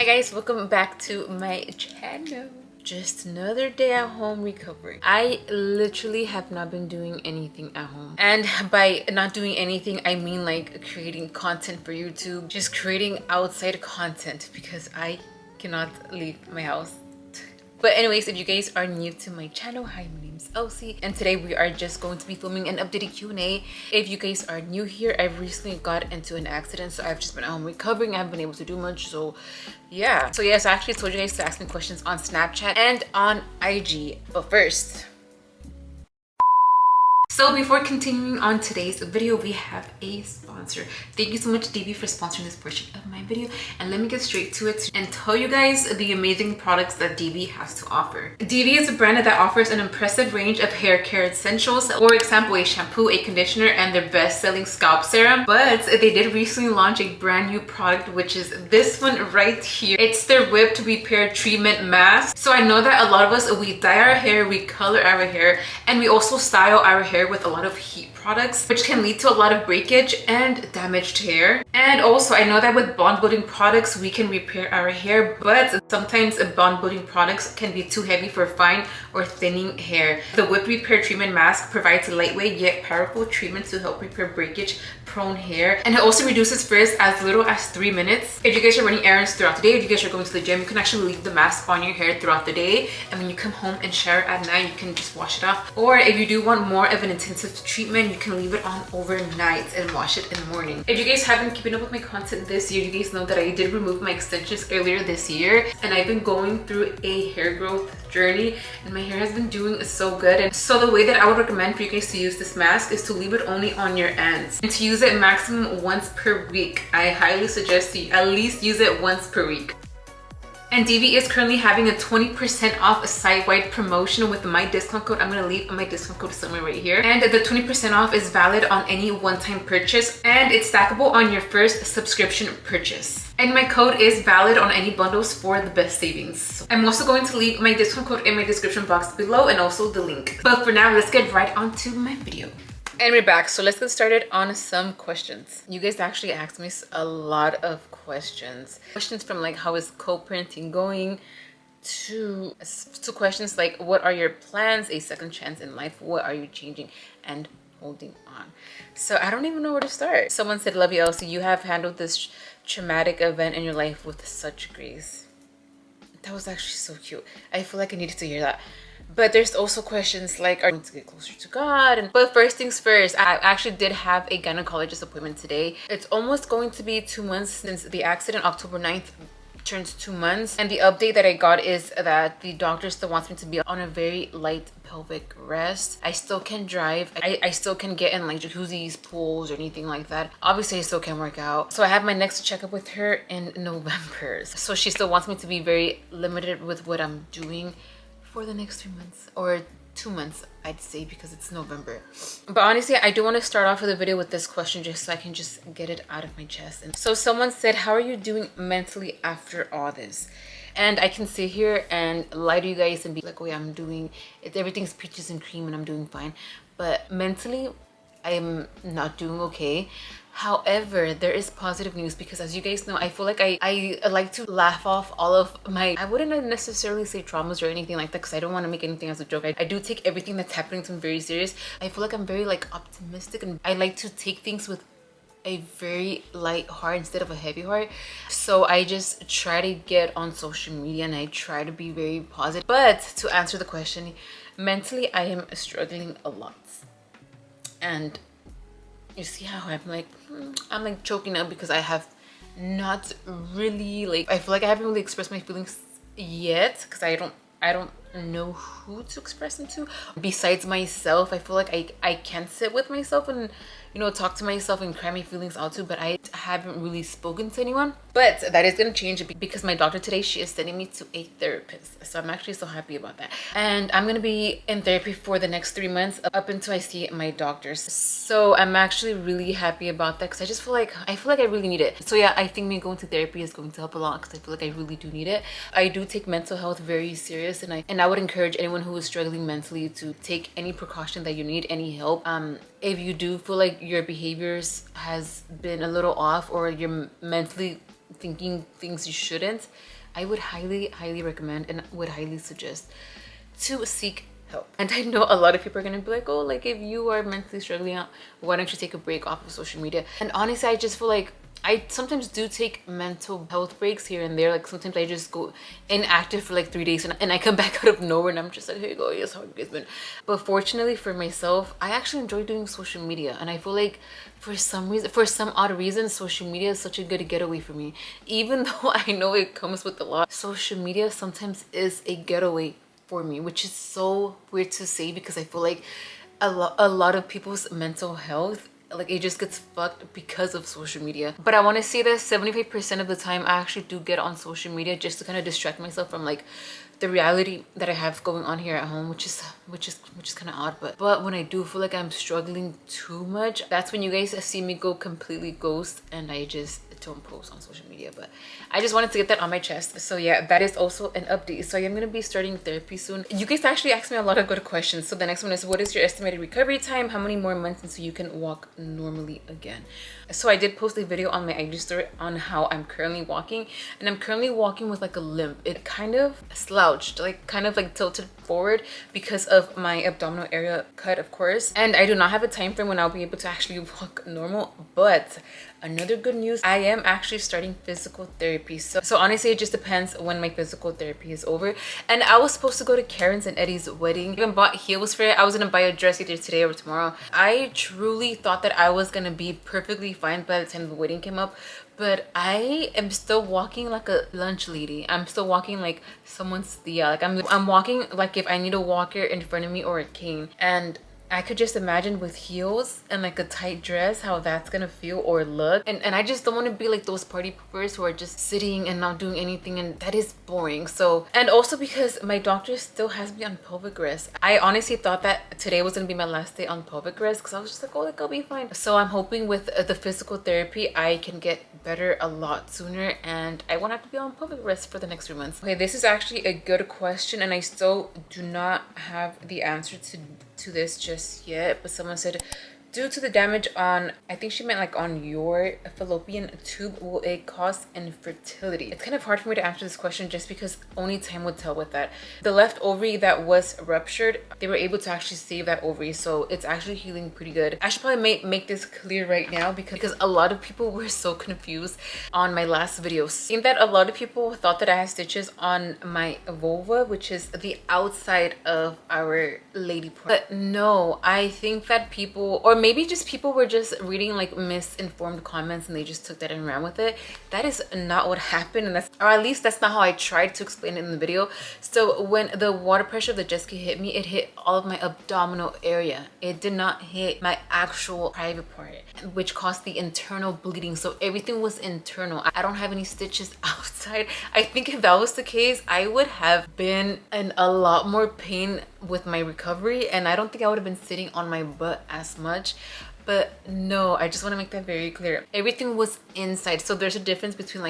Hey guys, welcome back to my channel. Just another day at home recovering. I literally have not been doing anything at home, and by not doing anything I mean like creating content for YouTube, just creating outside content because I cannot leave my house. But anyways, if you guys are new to my channel, hi, my name is Elsy, and today we are just going to be filming an updated Q&A. If you guys are new here, I've recently got into an accident, so I've just been at home recovering. I haven't been able to do much, so yeah. So yes, I actually told you guys to ask me questions on Snapchat and on IG. But first, so before continuing on today's video, we have a sponsor. Thank you so much, DB, for sponsoring this portion of my video. And let me get straight to it and tell you guys the amazing products that DB has to offer. DB is a brand that offers an impressive range of hair care essentials. For example, a shampoo, a conditioner, and their best-selling scalp serum. But they did recently launch a brand new product, which is this one right here. It's their Whipped Repair Treatment Mask. So I know that a lot of us, we dye our hair, we color our hair, and we also style our hair with a lot of heat products, which can lead to a lot of breakage and damaged hair. And also I know that with bond building products we can repair our hair, but sometimes bond building products can be too heavy for fine or thinning hair. The Whip Repair Treatment Mask provides a lightweight yet powerful treatment to help repair breakage prone hair, and it also reduces frizz as little as 3 minutes. If you guys are running errands throughout the day, if you guys are going to the gym, you can actually leave the mask on your hair throughout the day, and when you come home and shower at night you can just wash it off. Or if you do want more of an intensive treatment, you can leave it on overnight and wash it in the morning. If you guys haven't keeping up with my content this year, you guys know that I did remove my extensions earlier this year, and I've been going through a hair growth journey, and my hair has been doing so good. And so the way that I would recommend for you guys to use this mask is to leave it only on your ends and to use it maximum once per week. I highly suggest you at least use it once per week. And DV is currently having a 20% off a site-wide promotion with my discount code. I'm gonna leave my discount code somewhere right here. And the 20% off is valid on any one-time purchase, and it's stackable on your first subscription purchase. And my code is valid on any bundles for the best savings. So I'm also going to leave my discount code in my description box below and also the link. But for now, let's get right onto my video. And we're back, so let's get started on some questions. You guys actually asked me a lot of questions. Questions from like, how is co-parenting going, to questions like, what are your plans, a second chance in life, what are you changing and holding on. So I don't even know where to start. Someone said, love you, Elsie, you have handled this traumatic event in your life with such grace. That was actually so cute. I feel like I needed to hear that. But there's also questions like, are you going to get closer to God? But first things first, I actually did have a gynecologist appointment today. It's almost going to be 2 months since the accident. October 9th turns 2 months. And the update that I got is that the doctor still wants me to be on a very light pelvic rest. I still can drive. I still can get in like jacuzzis, pools, or anything like that. Obviously, I still can work out. So I have my next checkup with her in November. So she still wants me to be very limited with what I'm doing for the next 3 months, or 2 months I'd say, because it's November. But honestly, I do want to start off with a video with this question just so I can just get it out of my chest. And so someone said, how are you doing mentally after all this? And I can sit here and lie to you guys and be like, oh yeah, I'm doing it, everything's peaches and cream and I'm doing fine. But mentally, I'm not doing okay. However, there is positive news, because as you guys know, I feel like I like to laugh off all of my, I wouldn't necessarily say traumas or anything like that, because I don't want to make anything as a joke. I do take everything that's happening to me very serious. I feel like I'm very like optimistic, and I like to take things with a very light heart instead of a heavy heart. So I just try to get on social media and I try to be very positive. But to answer the question, mentally I am struggling a lot. And you see how I'm like choking up because I have not really, like, I feel like I haven't really expressed my feelings yet, because I don't know who to express them to besides myself. I feel like I can sit with myself and, you know, talk to myself and cry my feelings out too, but I haven't really spoken to anyone. But that is gonna change because my doctor today, she is sending me to a therapist, so I'm actually so happy about that. And I'm gonna be in therapy for the next 3 months up until I see my doctors. So I'm actually really happy about that, because I just feel like I really need it. So yeah, I think me going to therapy is going to help a lot, because I feel like I really do need it. I do take mental health very serious, and I would encourage anyone who is struggling mentally to take any precaution that you need, any help. If you do feel like your behaviors has been a little off, or you're mentally thinking things you shouldn't, I would highly recommend and would highly suggest to seek help. And I know a lot of people are gonna be like, oh, like if you are mentally struggling out, why don't you take a break off of social media? And honestly, I just feel like I sometimes do take mental health breaks here and there. Like sometimes I just go inactive for like 3 days and I come back out of nowhere and I'm just like, hey guys, how you guys been? But fortunately for myself, I actually enjoy doing social media, and I feel like for some reason, for some odd reason, social media is such a good getaway for me. Even though I know it comes with a lot, social media sometimes is a getaway for me, which is so weird to say because I feel like a lot of people's mental health, like it just gets fucked because of social media. But I want to say that 75% of the time I actually do get on social media just to kind of distract myself from like the reality that I have going on here at home, which is kind of odd. But when I do feel like I'm struggling too much, that's when you guys see me go completely ghost and I just don't post on social media. But I just wanted to get that on my chest. So yeah, that is also an update. So I'm gonna be starting therapy soon. You guys actually asked me a lot of good questions. So the next one is, what is your estimated recovery time? How many more months until you can walk normally again? So I did post a video on my IG story on how I'm currently walking, and I'm currently walking with like a limp. It kind of slouched, like kind of like tilted forward because of my abdominal area cut, of course. And I do not have a time frame when I'll be able to actually walk normal. But another good news, I am actually starting physical therapy. So honestly, it just depends when my physical therapy is over. And I was supposed to go to Karen's and Eddie's wedding. I even bought heels for it. I was gonna buy a dress either today or tomorrow. I truly thought that I was gonna be perfectly fine by the time the wedding came up, but I am still walking like a lunch lady. I'm still walking like someone's Thea. Like I'm walking like if I need a walker in front of me or a cane. And I could just imagine with heels and like a tight dress how that's gonna feel or look. And I just don't want to be like those party poopers who are just sitting and not doing anything, and that is boring. So, and also because my doctor still has me on pelvic rest. I honestly thought that today was gonna be my last day on pelvic rest because I was just like, oh, like I'll be fine. So I'm hoping with the physical therapy I can get better a lot sooner and I won't have to be on pelvic rest for the next 3 months. Okay, this is actually a good question and I still do not have the answer to this just yet, but someone said, due to the damage on, I think she meant like on your fallopian tube, will it cause infertility? It's kind of hard for me to answer this question just because only time would tell with that. The left ovary that was ruptured, they were able to actually save that ovary, so it's actually healing pretty good. I should probably make this clear right now because a lot of people were so confused on my last video, seeing that a lot of people thought that I had stitches on my vulva, which is the outside of our lady part. But no, I think that people, or maybe just people were just reading like misinformed comments and they just took that and ran with it. That is not what happened, and that's, or at least that's not how I tried to explain it in the video. So when the water pressure of the jet ski hit me, it hit all of my abdominal area. It did not hit my actual private part, which caused the internal bleeding. So everything was internal. I don't have any stitches outside. I think if that was the case, I would have been in a lot more pain with my recovery, and I don't think I would have been sitting on my butt as much. But no, I just want to make that very clear. Everything was inside. So there's a difference between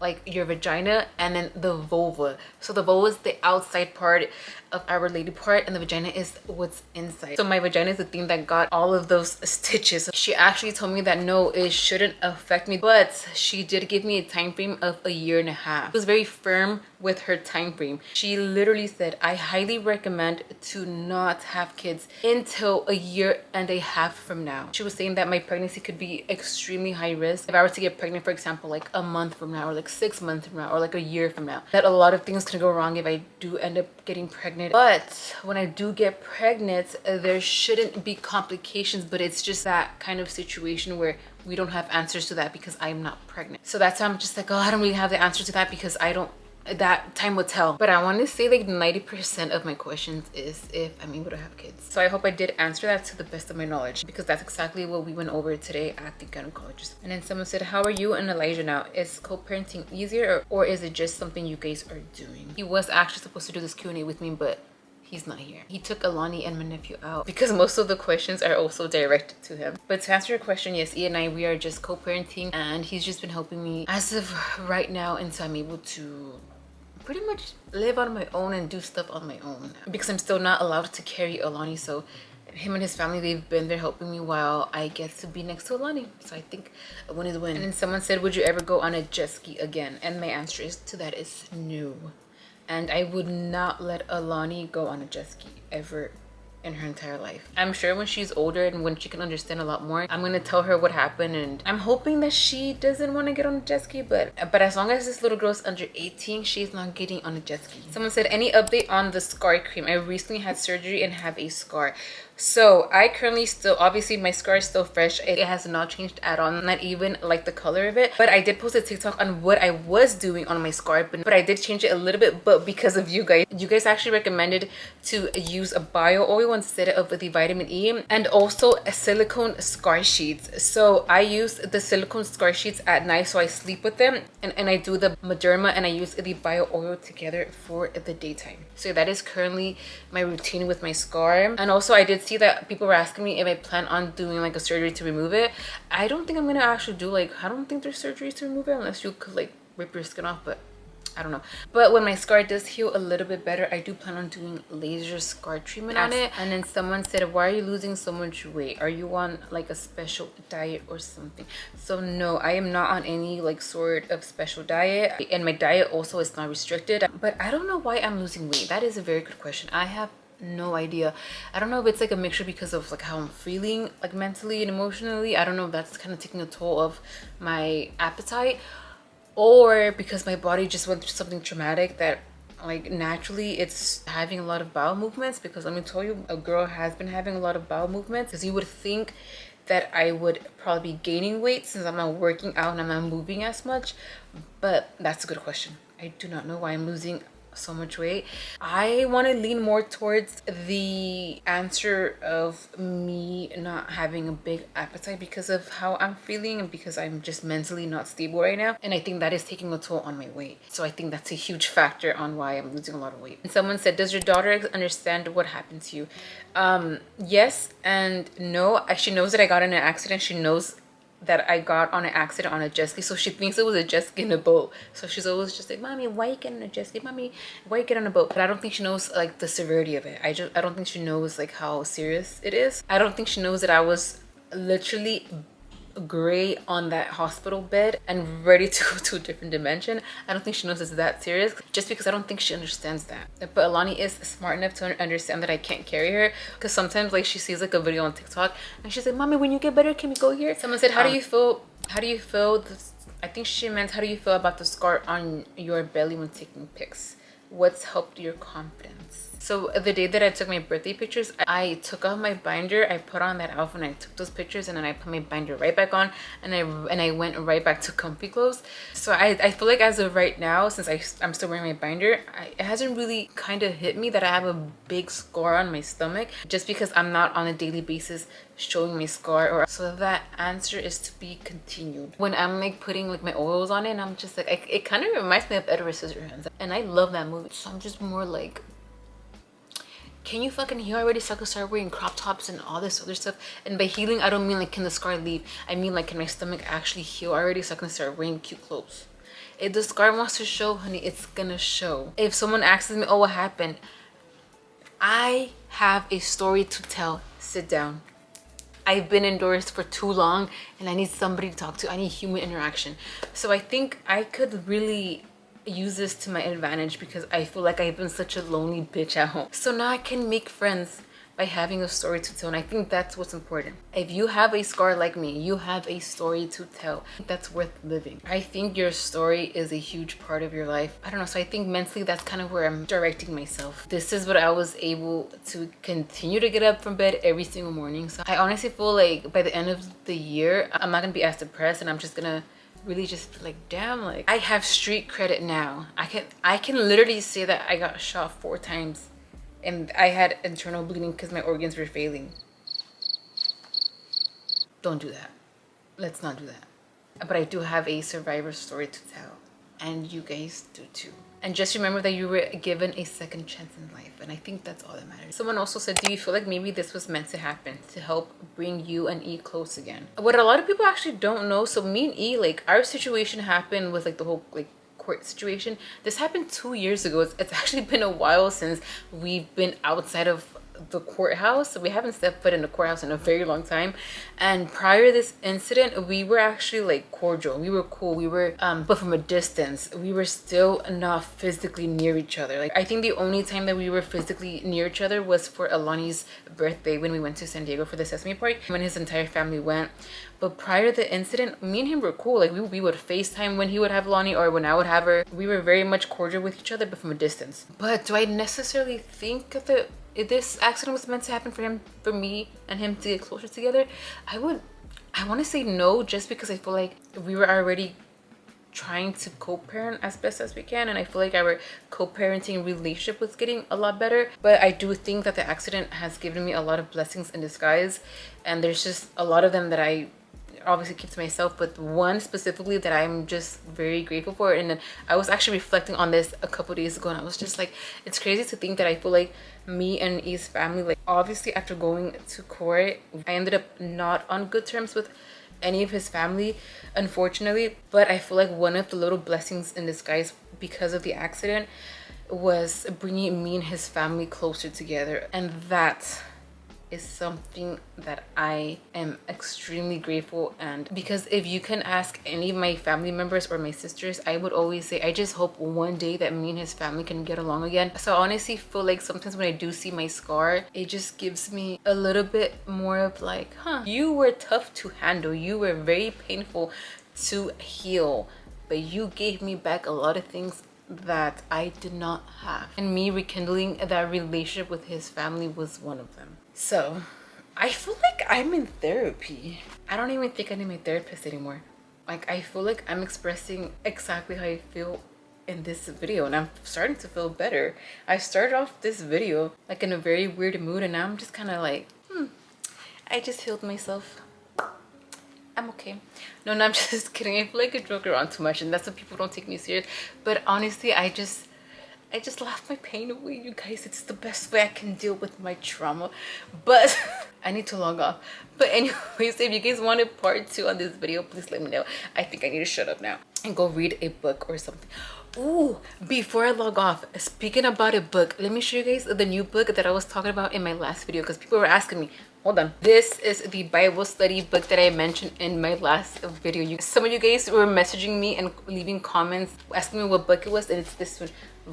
like your vagina and then the vulva. So the vulva is the outside part of our lady part and the vagina is what's inside. So my vagina is the thing that got all of those stitches. She actually told me that no, it shouldn't affect me, but she did give me a time frame of 1.5 years. She was very firm with her time frame. She literally said, I highly recommend to not have kids until 1.5 years from now. She was saying that my pregnancy could be extremely high risk if I were to get pregnant, for example, like a month from now or like 6 months from now or like 1 year from now. That a lot of things can go wrong if I do end up getting pregnant. But when I do get pregnant, there shouldn't be complications, but it's just that kind of situation where we don't have answers to that because I'm not pregnant. So that's why I'm just like, oh, I don't really have the answer to that because I don't, that time will tell. But I want to say like 90% of my questions is if I'm able to have kids. So I hope I did answer that to the best of my knowledge because that's exactly what we went over today at the gynecologist. And then someone said, how are you and Elijah now? Is co-parenting easier or is it just something you guys are doing? He was actually supposed to do this Q&A with me, but he's not here. He took Alani and my nephew out because most of the questions are also directed to him. But to answer your question, yes, E and I, we are just co-parenting and he's just been helping me as of right now until I'm able to pretty much live on my own and do stuff on my own because I'm still not allowed to carry Alani. So him and his family, they've been there helping me while I get to be next to Alani. So I think a win is a win. And then someone said, would you ever go on a jet ski again? And my answer to that is no. And I would not let Alani go on a jet ski ever in her entire life. I'm sure when she's older and when she can understand a lot more, I'm gonna tell her what happened, and I'm hoping that she doesn't want to get on a jet ski, but as long as this little girl's under 18, she's not getting on a jet ski. Someone said, any update on the scar cream? I recently had surgery and have a scar. So I currently still, obviously my scar is still fresh. It has not changed at all, not even like the color of it. But I did post a TikTok on what I was doing on my scar, but I did change it a little bit. But because of you guys actually recommended to use a bio oil instead of the vitamin E, and also a silicone scar sheets. So I use the silicone scar sheets at night, so I sleep with them, and I do the Mederma and I use the bio oil together for the daytime. So that is currently my routine with my scar. And also I did see that people were asking me if I plan on doing like a surgery to remove it. I don't think I'm gonna actually do, like, I don't think there's surgeries to remove it unless you could like rip your skin off, but I don't know. But when my scar does heal a little bit better, I do plan on doing laser scar treatment on it. And then someone said, why are you losing so much weight? Are you on like a special diet or something? So no, I am not on any like sort of special diet, and my diet also is not restricted. But I don't know why I'm losing weight. That is a very good question. I have no idea. I don't know if it's like a mixture because of like how I'm feeling like mentally and emotionally. I don't know if that's kind of taking a toll of my appetite, or because my body just went through something traumatic that like naturally it's having a lot of bowel movements. Because let me tell you, a girl has been having a lot of bowel movements. Because you would think that I would probably be gaining weight since I'm not working out and I'm not moving as much, but that's a good question. I do not know why I'm losing so much weight. I want to lean more towards the answer of me not having a big appetite because of how I'm feeling and because I'm just mentally not stable right now, and I think that is taking a toll on my weight. So I think that's a huge factor on why I'm losing a lot of weight. And someone said, does your daughter understand what happened to you? Yes and no. She knows that I got in an accident. She knows that I got on an accident on a jet ski, so she thinks it was a jet ski in a boat. So she's always just like, mommy, why you get on a jet ski? Mommy, why you get on a boat? But I don't think she knows like the severity of it. I don't think she knows like how serious it is. I don't think she knows that I was literally gray on that hospital bed and ready to go to a different dimension. I don't think she knows it's that serious, just because I don't think she understands that. But Alani is smart enough to understand that I can't carry her, because sometimes like she sees like a video on TikTok and she's like, mommy, when you get better, can we go here? Someone said, how do you feel this? I think she meant, how do you feel about the scar on your belly when taking pics? What's helped your confidence? So the day that I took my birthday pictures, I took off my binder, I put on that outfit and I took those pictures, and then I put my binder right back on, and I went right back to comfy clothes. So I feel like as of right now, since I'm still wearing my binder, it hasn't really kind of hit me that I have a big scar on my stomach, just because I'm not on a daily basis showing my scar. Or so that answer is to be continued. When I'm like putting like my oils on it, and I'm just like, it kind of reminds me of Edward Scissorhands, and I love that movie. So I'm just more like, can you fucking heal already so I can start wearing crop tops and all this other stuff? And by healing, I don't mean like can the scar leave. I mean like, can my stomach actually heal already so I can start wearing cute clothes? If the scar wants to show, honey, it's gonna show. If someone asks me, oh, what happened? I have a story to tell. Sit down. I've been indoors for too long and I need somebody to talk to. I need human interaction. So I think I could really use this to my advantage, because I feel like I've been such a lonely bitch at home. So now I can make friends by having a story to tell, and I think that's what's important. If you have a scar like me, you have a story to tell. That's worth living. I think your story is a huge part of your life. I don't know, so I think mentally that's kind of where I'm directing myself. This is what I was able to continue to get up from bed every single morning. So I honestly feel like by the end of the year, I'm not gonna be as depressed, and I'm just gonna really just feel like, damn, like I have street credit now. I can literally say that I got shot 4 times and I had internal bleeding because my organs were failing. Don't do that. Let's not do that. But I do have a survivor story to tell, and you guys do too. And just remember that you were given a second chance in life, and I think that's all that matters. Someone also said, do you feel like maybe this was meant to happen to help bring you and E close again? What a lot of people actually don't know, so me and E, like our situation happened with like the whole like court situation. This happened 2 years ago. It's actually been a while since we've been outside of the courthouse. We haven't stepped foot in the courthouse in a very long time, and prior to this incident we were actually like cordial, we were cool, we were but from a distance. We were still not physically near each other. Like, I think the only time that we were physically near each other was for Alani's birthday, when we went to San Diego for the Sesame Park, when his entire family went. But prior to the incident, me and him were cool. Like, we would FaceTime when he would have Alani or when I would have her. We were very much cordial with each other, but from a distance. But do I necessarily think that this accident was meant to happen for me and him to get closer together? I want to say no, just because I feel like we were already trying to co-parent as best as we can, and I feel like our co-parenting relationship was getting a lot better. But I do think that the accident has given me a lot of blessings in disguise, and there's just a lot of them that I obviously keep to myself, but one specifically that I'm just very grateful for. And then I was actually reflecting on this a couple days ago, and I was just like, it's crazy to think that I feel like me and E's family, like, obviously after going to court, I ended up not on good terms with any of his family, unfortunately. But I feel like one of the little blessings in disguise because of the accident was bringing me and his family closer together, and that is something that I am extremely grateful. And because if you can ask any of my family members or my sisters, I would always say I just hope one day that me and his family can get along again. So I honestly feel like sometimes when I do see my scar, it just gives me a little bit more of like, you were tough to handle, you were very painful to heal, but you gave me back a lot of things that I did not have, and me rekindling that relationship with his family was one of them. So I feel like I'm in therapy. I don't even think I need my therapist anymore. Like, I feel like I'm expressing exactly how I feel in this video, and I'm starting to feel better. I started off this video like in a very weird mood, and now I'm just kind of like, I just healed myself. I'm okay. No, I'm just kidding. I feel like I joke around too much, and that's why people don't take me serious. But honestly, I just laugh my pain away, you guys. It's the best way I can deal with my trauma. But I need to log off. But anyways, if you guys wanted part 2 on this video, please let me know. I think I need to shut up now and go read a book or something. Ooh, before I log off, speaking about a book, let me show you guys the new book that I was talking about in my last video, because people were asking me. Hold on. This is the Bible study book that I mentioned in my last video. Some of you guys were messaging me and leaving comments asking me what book it was, and it's this one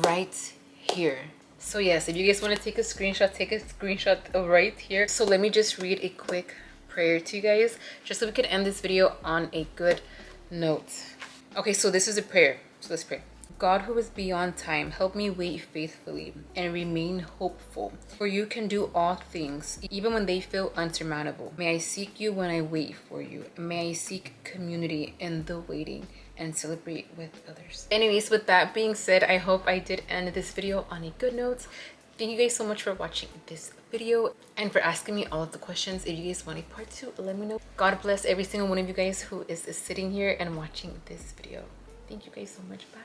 right here. So yes, if you guys want to take a screenshot of right here. So let me just read a quick prayer to you guys, just so we can end this video on a good note. Okay, so this is a prayer. So let's pray. God, who is beyond time, help me wait faithfully and remain hopeful, for you can do all things, even when they feel unsurmountable. May I seek you when I wait for you. May I seek community in the waiting and celebrate with others. Anyways, with that being said, I hope I did end this video on a good note. Thank you guys so much for watching this video and for asking me all of the questions. If you guys want a part 2, let me know. God bless every single one of you guys who is sitting here and watching this video. Thank you guys so much. Bye.